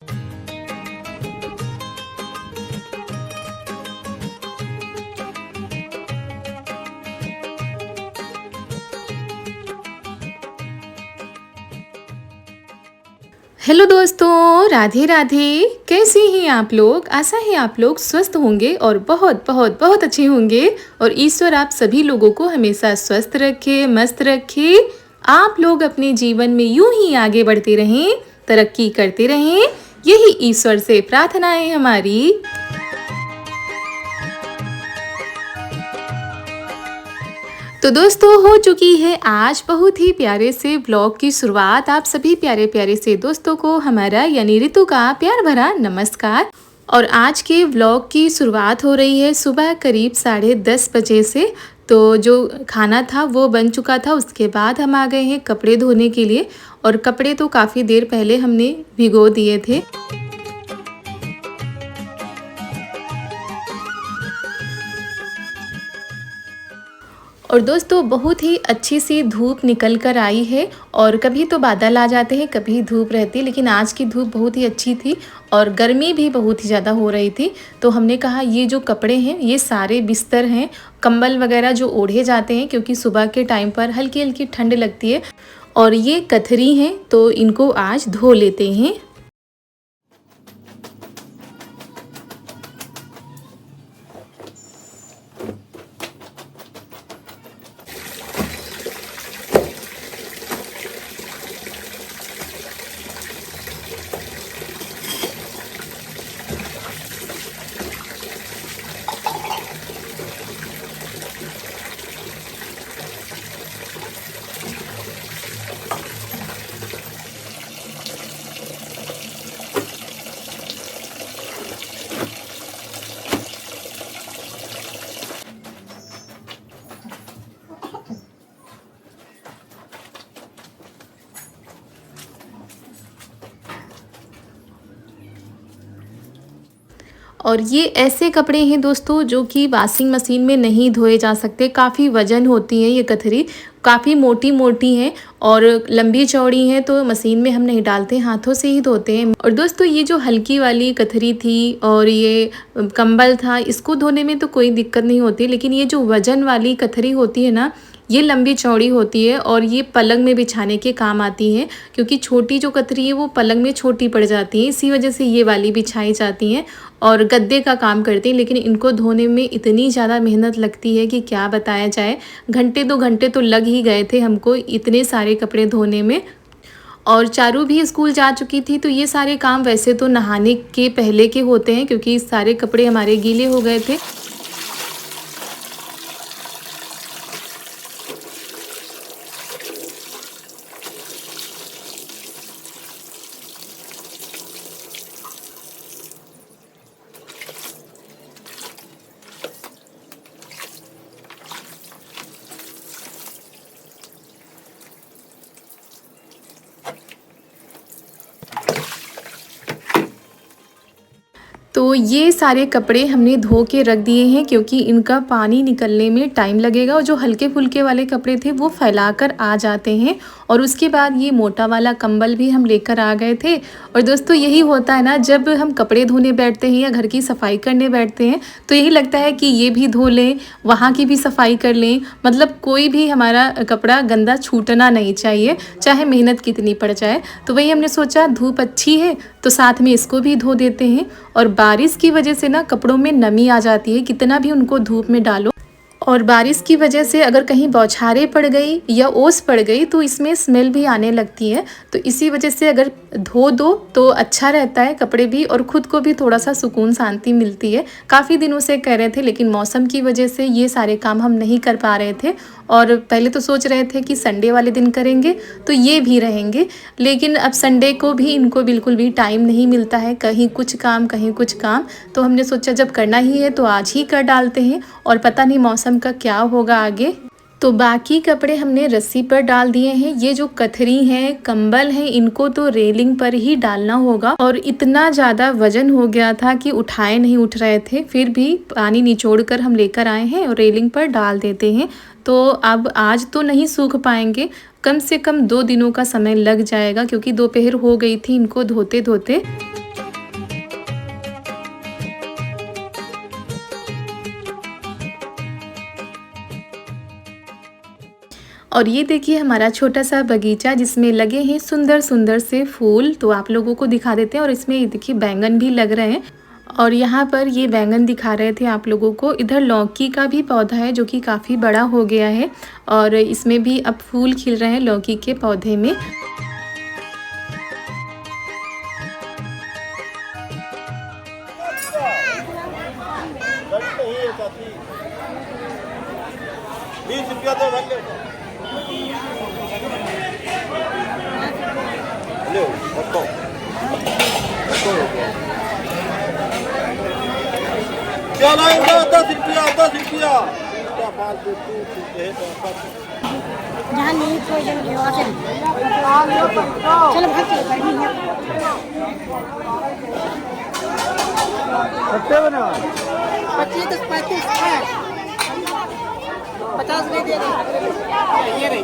Hello दोस्तों, राधे राधे। कैसे हैं आप लोग? आशा है आप लोग स्वस्थ होंगे और बहुत बहुत बहुत अच्छे होंगे। और ईश्वर आप सभी लोगों को हमेशा स्वस्थ रखे, मस्त रखे। आप लोग अपने जीवन में यूं ही आगे बढ़ते रहें, तरक्की करते रहें, यही ईश्वर से प्रार्थना है हमारी। तो दोस्तों, हो चुकी है आज बहुत ही प्यारे से व्लॉग की शुरुआत। आप सभी प्यारे प्यारे से दोस्तों को हमारा यानी ऋतु का प्यार भरा नमस्कार। और आज के व्लॉग की शुरुआत हो रही है सुबह करीब 10:30 बजे से। तो जो खाना था वो बन चुका था, उसके बाद हम आ गए हैं कपड़े धोने के लिए। और कपड़े तो काफ़ी देर पहले हमने भिगो दिए थे। और दोस्तों, बहुत ही अच्छी सी धूप निकल कर आई है। और कभी तो बादल आ जाते हैं, कभी धूप रहती है, लेकिन आज की धूप बहुत ही अच्छी थी और गर्मी भी बहुत ही ज़्यादा हो रही थी। तो हमने कहा ये जो कपड़े हैं, ये सारे बिस्तर हैं, कंबल वगैरह जो ओढ़े जाते हैं, क्योंकि सुबह के टाइम पर हल्की हल्की ठंड लगती है। और ये कथरी हैं, तो इनको आज धो लेते हैं। और ये ऐसे कपड़े हैं दोस्तों जो कि वॉशिंग मशीन में नहीं धोए जा सकते। काफ़ी वजन होती है ये कथरी, काफ़ी मोटी मोटी हैं और लंबी चौड़ी हैं, तो मशीन में हम नहीं डालते, हाथों से ही धोते हैं। और दोस्तों, ये जो हल्की वाली कथरी थी और ये कंबल था, इसको धोने में तो कोई दिक्कत नहीं होती। लेकिन ये जो वजन वाली कथरी होती है ना, ये लंबी चौड़ी होती है और ये पलंग में बिछाने के काम आती है। क्योंकि छोटी जो कतरी है वो पलंग में छोटी पड़ जाती है, इसी वजह से ये वाली बिछाई जाती हैं और गद्दे का काम करती हैं। लेकिन इनको धोने में इतनी ज़्यादा मेहनत लगती है कि क्या बताया जाए। घंटे 2 घंटे तो लग ही गए थे हमको इतने सारे कपड़े धोने में। और चारू भी स्कूल जा चुकी थी, तो ये सारे काम वैसे तो नहाने के पहले के होते हैं, क्योंकि सारे कपड़े हमारे गीले हो गए थे। तो ये सारे कपड़े हमने धो के रख दिए हैं, क्योंकि इनका पानी निकलने में टाइम लगेगा। और जो हल्के फुल्के वाले कपड़े थे वो फैलाकर आ जाते हैं। और उसके बाद ये मोटा वाला कंबल भी हम लेकर आ गए थे। और दोस्तों, यही होता है ना, जब हम कपड़े धोने बैठते हैं या घर की सफाई करने बैठते हैं, तो यही लगता है कि ये भी धो लें, वहाँ की भी सफाई कर लें। मतलब कोई भी हमारा कपड़ा गंदा छूटना नहीं चाहिए, चाहे मेहनत कितनी पड़ जाए। तो वही हमने सोचा, धूप अच्छी है तो साथ में इसको भी धो देते हैं। और बारिश की वजह से ना कपड़ों में नमी आ जाती है, कितना भी उनको धूप में डालो। और बारिश की वजह से अगर कहीं बौछारें पड़ गई या ओस पड़ गई तो इसमें स्मेल भी आने लगती है। तो इसी वजह से अगर धो दो तो अच्छा रहता है कपड़े भी, और ख़ुद को भी थोड़ा सा सुकून शांति मिलती है। काफ़ी दिनों से कह रहे थे, लेकिन मौसम की वजह से ये सारे काम हम नहीं कर पा रहे थे। और पहले तो सोच रहे थे कि संडे वाले दिन करेंगे, तो ये भी रहेंगे। लेकिन अब संडे को भी इनको बिल्कुल भी टाइम नहीं मिलता है, कहीं कुछ काम कहीं कुछ काम। तो हमने सोचा जब करना ही है तो आज ही कर डालते हैं, और पता नहीं मौसम का क्या होगा आगे। तो बाकी कपड़े हमने रस्सी पर डाल दिए हैं। ये जो कथरी हैं, कंबल हैं, इनको तो रेलिंग पर ही डालना होगा। और इतना ज़्यादा वजन हो गया था कि उठाए नहीं उठ रहे थे, फिर भी पानी निचोड़ कर हम लेकर आए हैं और रेलिंग पर डाल देते हैं। तो अब आज तो नहीं सूख पाएंगे, कम से कम 2 दिनों का समय लग जाएगा, क्योंकि दोपहर हो गई थी इनको धोते धोते। और ये देखिए हमारा छोटा सा बगीचा जिसमें लगे हैं सुंदर सुंदर से फूल, तो आप लोगों को दिखा देते हैं। और इसमें ये देखिए बैंगन भी लग रहे हैं और यहाँ पर ये बैंगन दिखा रहे थे आप लोगों को। इधर लौकी का भी पौधा है जो कि काफ़ी बड़ा हो गया है और इसमें भी अब फूल खिल रहे हैं लौकी के पौधे में। क्या लाएंगे? 10 रुपया 10 रुपया। जहाँ नहीं कोई जन के वहाँ से चलो भाग चलो गर्मी है। कितने बने? 25 35 50 नहीं दे रहे ये रही।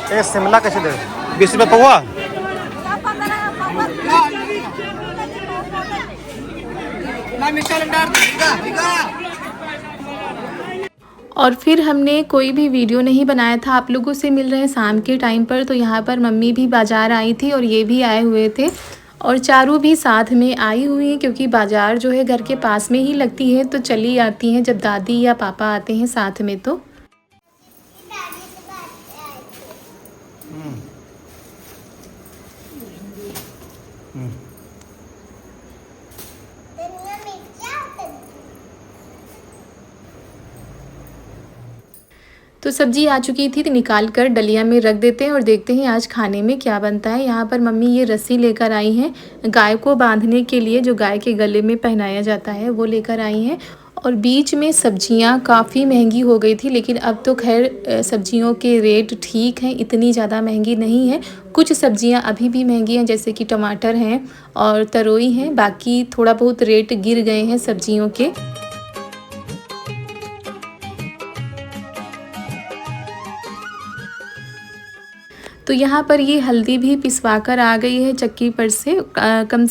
ये शिमला कैसे दे? 20 रुपये पौवा। और फिर हमने कोई भी वीडियो नहीं बनाया था, आप लोगों से मिल रहे हैं शाम के टाइम पर। तो यहाँ पर मम्मी भी बाज़ार आई थी और ये भी आए हुए थे और चारू भी साथ में आई हुई हैं क्योंकि बाज़ार जो है घर के पास में ही लगती है, तो चली आती हैं जब दादी या पापा आते हैं साथ में। तो तो सब्जी आ चुकी थी तो निकाल कर डलिया में रख देते हैं और देखते हैं आज खाने में क्या बनता है। यहाँ पर मम्मी ये रस्सी लेकर आई हैं गाय को बांधने के लिए, जो गाय के गले में पहनाया जाता है वो लेकर आई हैं। और बीच में सब्जियाँ काफ़ी महंगी हो गई थी, लेकिन अब तो खैर सब्जियों के रेट ठीक हैं, इतनी ज़्यादा महंगी नहीं है। कुछ सब्जियाँ अभी भी महंगी हैं जैसे कि टमाटर हैं और तरोई हैं, बाकी थोड़ा बहुत रेट गिर गए हैं सब्जियों के। तो यहाँ पर ये हल्दी भी पिसवा कर आ गई है चक्की पर से कम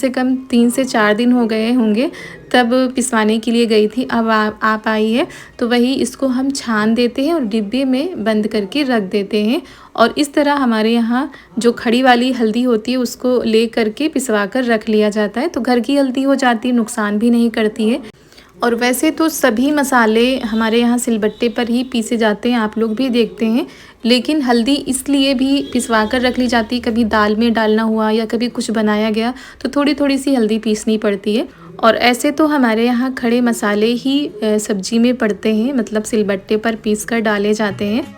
3 से 4 दिन हो गए होंगे तब पिसवाने के लिए गई थी। अब आप आई है तो वही इसको हम छान देते हैं और डिब्बे में बंद करके रख देते हैं। और इस तरह हमारे यहाँ जो खड़ी वाली हल्दी होती है उसको ले करके पिसवा कर रख लिया जाता है, तो घर की हल्दी हो जाती है, नुकसान भी नहीं करती है। और वैसे तो सभी मसाले हमारे यहाँ सिलबट्टे पर ही पीसे जाते हैं, आप लोग भी देखते हैं, लेकिन हल्दी इसलिए भी पिसवा कर रख ली जाती है, कभी दाल में डालना हुआ या कभी कुछ बनाया गया तो थोड़ी थोड़ी सी हल्दी पीसनी पड़ती है। और ऐसे तो हमारे यहाँ खड़े मसाले ही सब्जी में पड़ते हैं, मतलब सिलबट्टे पर पीस कर डाले जाते हैं।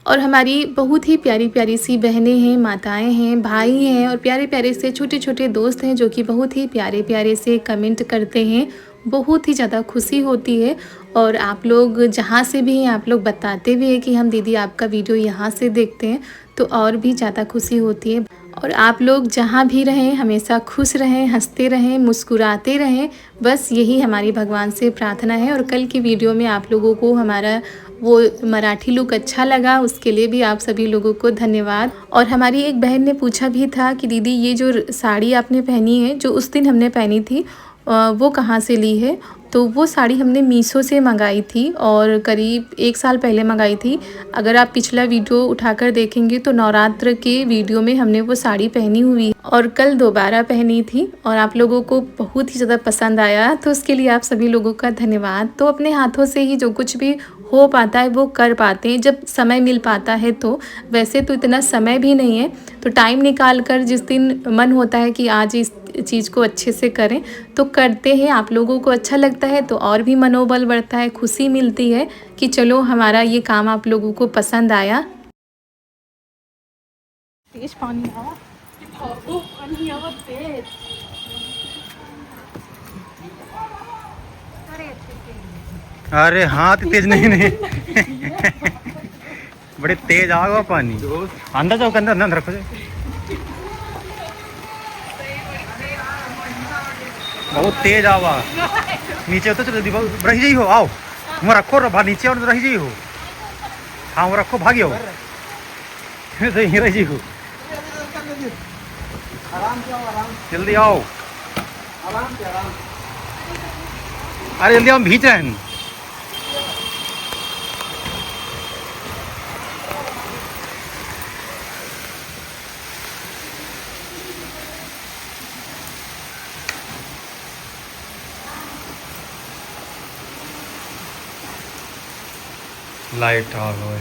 और हमारी बहुत ही प्यारी प्यारी सी बहनें हैं, माताएं हैं, भाई हैं और प्यारे प्यारे से छोटे छोटे दोस्त हैं जो कि बहुत ही प्यारे प्यारे से कमेंट करते हैं। बहुत ही ज़्यादा खुशी होती है। और आप लोग जहाँ से भी हैं आप लोग बताते भी हैं कि हम दीदी आपका वीडियो यहाँ से देखते हैं, तो और भी ज़्यादा खुशी होती है। और आप लोग जहाँ भी रहें हमेशा खुश रहें, हंसते रहें, मुस्कुराते रहें, बस यही हमारी भगवान से प्रार्थना है। और कल की वीडियो में आप लोगों को हमारा वो मराठी लुक अच्छा लगा, उसके लिए भी आप सभी लोगों को धन्यवाद। और हमारी एक बहन ने पूछा भी था कि दीदी ये जो साड़ी आपने पहनी है, जो उस दिन हमने पहनी थी, वो कहाँ से ली है। तो वो साड़ी हमने मीशो से मंगाई थी और करीब 1 साल पहले मंगाई थी। अगर आप पिछला वीडियो उठाकर देखेंगे तो नवरात्र के वीडियो में हमने वो साड़ी पहनी हुई है और कल दोबारा पहनी थी और आप लोगों को बहुत ही ज़्यादा पसंद आया, तो उसके लिए आप सभी लोगों का धन्यवाद। तो अपने हाथों से ही जो कुछ भी हो पाता है वो कर पाते हैं जब समय मिल पाता है। तो वैसे तो इतना समय भी नहीं है, तो टाइम निकाल कर जिस दिन मन होता है कि आज इस चीज़ को अच्छे से करें तो करते हैं। आप लोगों को अच्छा लगता है तो और भी मनोबल बढ़ता है, खुशी मिलती है कि चलो हमारा ये काम आप लोगों को पसंद आया। तेज पानी आवा, पानी आवा तेज। अरे हाँ तेज नहीं बड़े तेज आ गया पानी। अंदर जाओ, अंदर अंदर रखो, बहुत तेज आवा। नीचे उतर चलो, रही जाई हो, आओ वहाँ रखो, रहा नीचे और रही जाई हो। हाँ वो रखो, भागी हो रही जाई हो, जल्दी आओ। अरे जल्दी हम भीज रहे हैं। लाइट आ गए।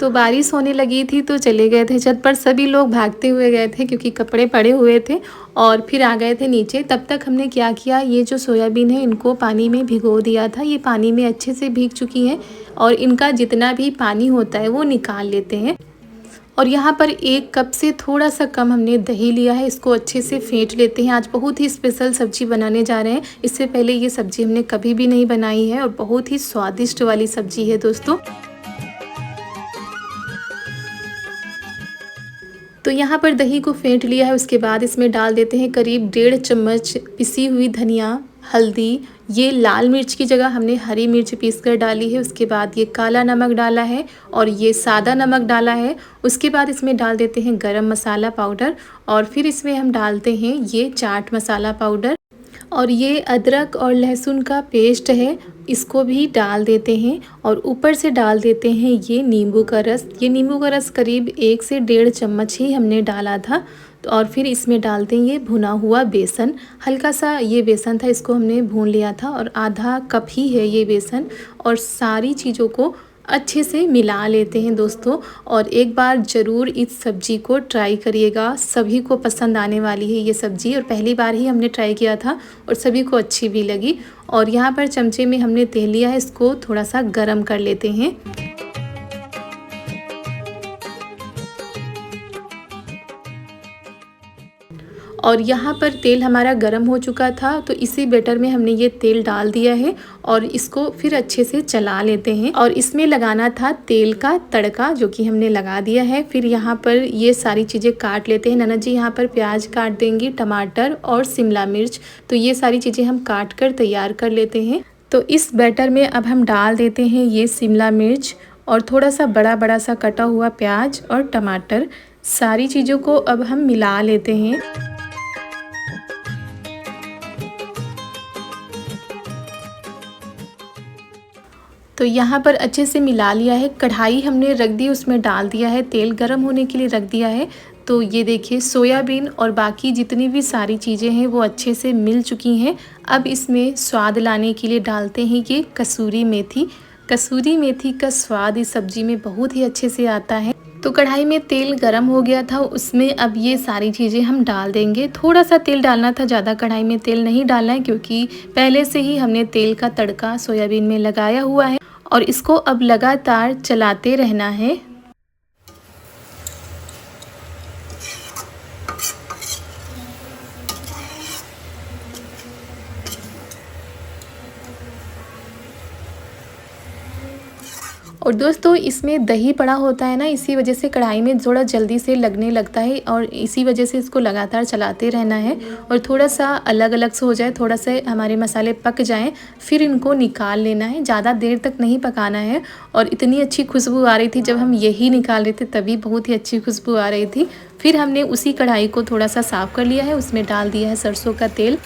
तो बारिश होने लगी थी तो चले गए थे छत पर। सभी लोग भागते हुए गए थे क्योंकि कपड़े पड़े हुए थे और फिर आ गए थे नीचे। तब तक हमने क्या किया, ये जो सोयाबीन है इनको पानी में भिगो दिया था। ये पानी में अच्छे से भीग चुकी हैं और इनका जितना भी पानी होता है वो निकाल लेते हैं। और यहाँ पर 1 कप से थोड़ा सा कम हमने दही लिया है, इसको अच्छे से फेंट लेते हैं। आज बहुत ही स्पेशल सब्जी बनाने जा रहे हैं। इससे पहले ये सब्जी हमने कभी भी नहीं बनाई है और बहुत ही स्वादिष्ट वाली सब्जी है दोस्तों। तो यहाँ पर दही को फेंट लिया है। उसके बाद इसमें डाल देते हैं करीब 1.5 चम्मच पिसी हुई धनिया, हल्दी, ये लाल मिर्च की जगह हमने हरी मिर्च पीस कर डाली है। उसके बाद ये काला नमक डाला है और ये सादा नमक डाला है। उसके बाद इसमें डाल देते हैं गरम मसाला पाउडर और फिर इसमें हम डालते हैं ये चाट मसाला पाउडर और ये अदरक और लहसुन का पेस्ट है, इसको भी डाल देते हैं। और ऊपर से डाल देते हैं ये नींबू का रस। ये नींबू का रस करीब 1 से 1.5 चम्मच ही हमने डाला था। तो और फिर इसमें डालते हैं ये भुना हुआ बेसन। हल्का सा ये बेसन था, इसको हमने भून लिया था और आधा कप ही है ये बेसन। और सारी चीज़ों को अच्छे से मिला लेते हैं दोस्तों। और एक बार ज़रूर इस सब्ज़ी को ट्राई करिएगा, सभी को पसंद आने वाली है ये सब्ज़ी। और पहली बार ही हमने ट्राई किया था और सभी को अच्छी भी लगी। और यहाँ पर चमचे में हमने तेल लिया है, इसको थोड़ा सा गरम कर लेते हैं। और यहाँ पर तेल हमारा गर्म हो चुका था तो इसी बैटर में हमने ये तेल डाल दिया है और इसको फिर अच्छे से चला लेते हैं। और इसमें लगाना था तेल का तड़का जो कि हमने लगा दिया है। फिर यहाँ पर ये सारी चीज़ें काट लेते हैं। ननद जी यहाँ पर प्याज काट देंगी, टमाटर और शिमला मिर्च। तो ये सारी चीज़ें हम काट कर तैयार कर लेते हैं। तो इस बैटर में अब हम डाल देते हैं ये शिमला मिर्च और थोड़ा सा बड़ा बड़ा सा कटा हुआ प्याज और टमाटर। सारी चीज़ों को अब हम मिला लेते हैं। तो यहाँ पर अच्छे से मिला लिया है। कढ़ाई हमने रख दी, उसमें डाल दिया है तेल, गरम होने के लिए रख दिया है। तो ये देखिए सोयाबीन और बाकी जितनी भी सारी चीज़ें हैं वो अच्छे से मिल चुकी हैं। अब इसमें स्वाद लाने के लिए डालते हैं ये कसूरी मेथी। कसूरी मेथी का स्वाद इस सब्ज़ी में बहुत ही अच्छे से आता है। तो कढ़ाई में तेल गरम हो गया था, उसमें अब ये सारी चीज़ें हम डाल देंगे। थोड़ा सा तेल डालना था, ज़्यादा कढ़ाई में तेल नहीं डालना है क्योंकि पहले से ही हमने तेल का तड़का सोयाबीन में लगाया हुआ है। और इसको अब लगातार चलाते रहना है। और दोस्तों इसमें दही पड़ा होता है ना, इसी वजह से कढ़ाई में थोड़ा जल्दी से लगने लगता है और इसी वजह से इसको लगातार चलाते रहना है। और थोड़ा सा अलग अलग से हो जाए, थोड़ा से हमारे मसाले पक जाएं, फिर इनको निकाल लेना है। ज़्यादा देर तक नहीं पकाना है। और इतनी अच्छी खुशबू आ रही थी जब हम यही निकाल रहे थे, तभी बहुत ही अच्छी खुशबू आ रही थी। फिर हमने उसी कढ़ाई को थोड़ा सा साफ़ कर लिया है, उसमें डाल दिया है सरसों का तेल।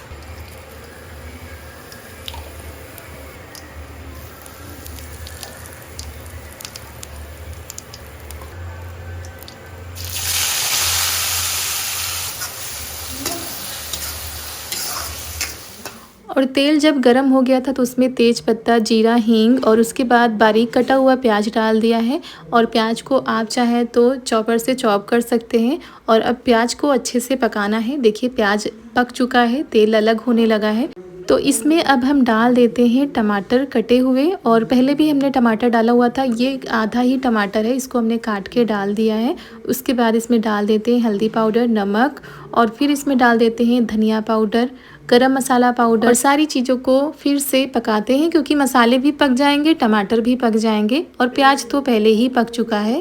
और तेल जब गरम हो गया था तो उसमें तेज पत्ता, जीरा, हींग और उसके बाद बारीक कटा हुआ प्याज डाल दिया है। और प्याज को आप चाहे तो चॉपर से चॉप कर सकते हैं। और अब प्याज को अच्छे से पकाना है। देखिए प्याज पक चुका है, तेल अलग होने लगा है। तो इसमें अब हम डाल देते हैं टमाटर कटे हुए, और पहले भी हमने टमाटर डाला हुआ था, ये आधा ही टमाटर है, इसको हमने काट के डाल दिया है। उसके बाद इसमें डाल देते हैं हल्दी पाउडर, नमक, और फिर इसमें डाल देते हैं धनिया पाउडर, गरम मसाला पाउडर, और सारी चीज़ों को फिर से पकाते हैं क्योंकि मसाले भी पक जाएंगे, टमाटर भी पक जाएंगे और प्याज तो पहले ही पक चुका है।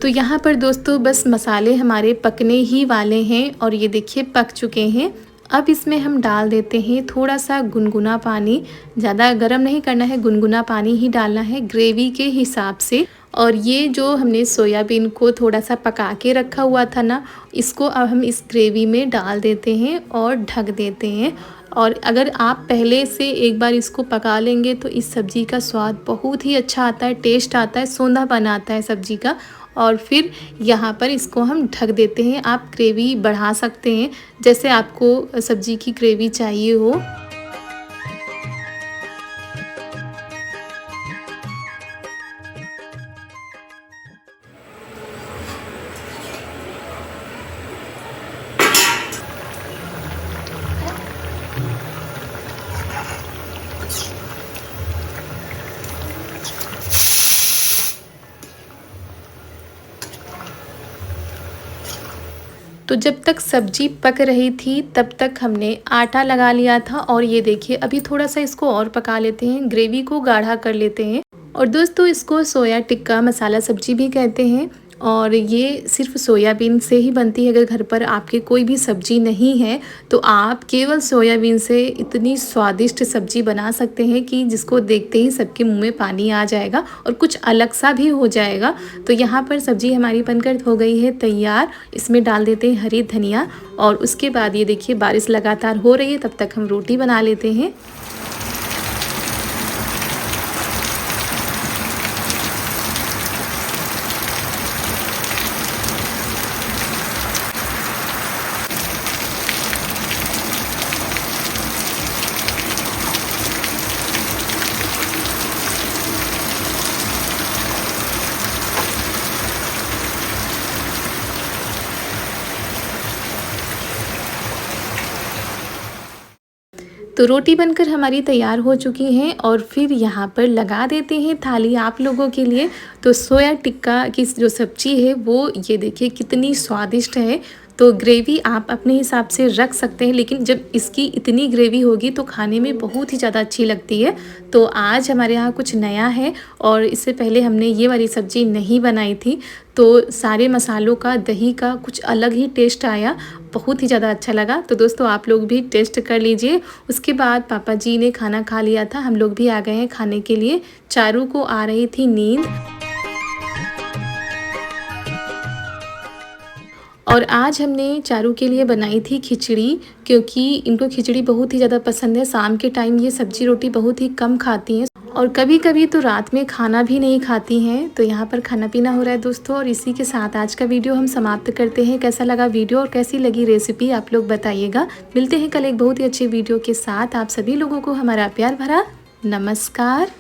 तो यहाँ पर दोस्तों बस मसाले हमारे पकने ही वाले हैं और ये देखिए पक चुके हैं। अब इसमें हम डाल देते हैं थोड़ा सा गुनगुना पानी, ज़्यादा गर्म नहीं करना है, गुनगुना पानी ही डालना है ग्रेवी के हिसाब से। और ये जो हमने सोयाबीन को थोड़ा सा पका के रखा हुआ था ना, इसको अब हम इस ग्रेवी में डाल देते हैं और ढक देते हैं। और अगर आप पहले से एक बार इसको पका लेंगे तो इस सब्ज़ी का स्वाद बहुत ही अच्छा आता है, टेस्ट आता है, सोंधापन आता है सब्ज़ी का। और फिर यहाँ पर इसको हम ढक देते हैं। आप ग्रेवी बढ़ा सकते हैं जैसे आपको सब्ज़ी की ग्रेवी चाहिए हो। तो जब तक सब्जी पक रही थी तब तक हमने आटा लगा लिया था, और ये देखिए अभी थोड़ा सा इसको और पका लेते हैं, ग्रेवी को गाढ़ा कर लेते हैं। और दोस्तों इसको सोया टिक्का मसाला सब्जी भी कहते हैं, और ये सिर्फ सोयाबीन से ही बनती है। अगर घर पर आपके कोई भी सब्जी नहीं है तो आप केवल सोयाबीन से इतनी स्वादिष्ट सब्जी बना सकते हैं कि जिसको देखते ही सबके मुंह में पानी आ जाएगा और कुछ अलग सा भी हो जाएगा। तो यहाँ पर सब्जी हमारी बनकर हो गई है तैयार। इसमें डाल देते हैं हरी धनिया, और उसके बाद ये देखिए बारिश लगातार हो रही है, तब तक हम रोटी बना लेते हैं। तो रोटी बनकर हमारी तैयार हो चुकी हैं, और फिर यहाँ पर लगा देते हैं थाली आप लोगों के लिए। तो सोया टिक्का की जो सब्जी है वो ये देखिए कितनी स्वादिष्ट है। तो ग्रेवी आप अपने हिसाब से रख सकते हैं, लेकिन जब इसकी इतनी ग्रेवी होगी तो खाने में बहुत ही ज़्यादा अच्छी लगती है। तो आज हमारे यहाँ कुछ नया है, और इससे पहले हमने ये वाली सब्ज़ी नहीं बनाई थी। तो सारे मसालों का, दही का कुछ अलग ही टेस्ट आया, बहुत ही ज़्यादा अच्छा लगा। तो दोस्तों आप लोग भी टेस्ट कर लीजिए। उसके बाद पापा जी ने खाना खा लिया था, हम लोग भी आ गए हैं खाने के लिए। चारू को आ रही थी नींद। और आज हमने चारू के लिए बनाई थी खिचड़ी, क्योंकि इनको खिचड़ी बहुत ही ज़्यादा पसंद है। शाम के टाइम ये सब्जी रोटी बहुत ही कम खाती हैं, और कभी कभी तो रात में खाना भी नहीं खाती हैं। तो यहाँ पर खाना पीना हो रहा है दोस्तों। और इसी के साथ आज का वीडियो हम समाप्त करते हैं। कैसा लगा वीडियो और कैसी लगी रेसिपी आप लोग बताइएगा। मिलते हैं कल एक बहुत ही अच्छे वीडियो के साथ। आप सभी लोगों को हमारा प्यार भरा नमस्कार।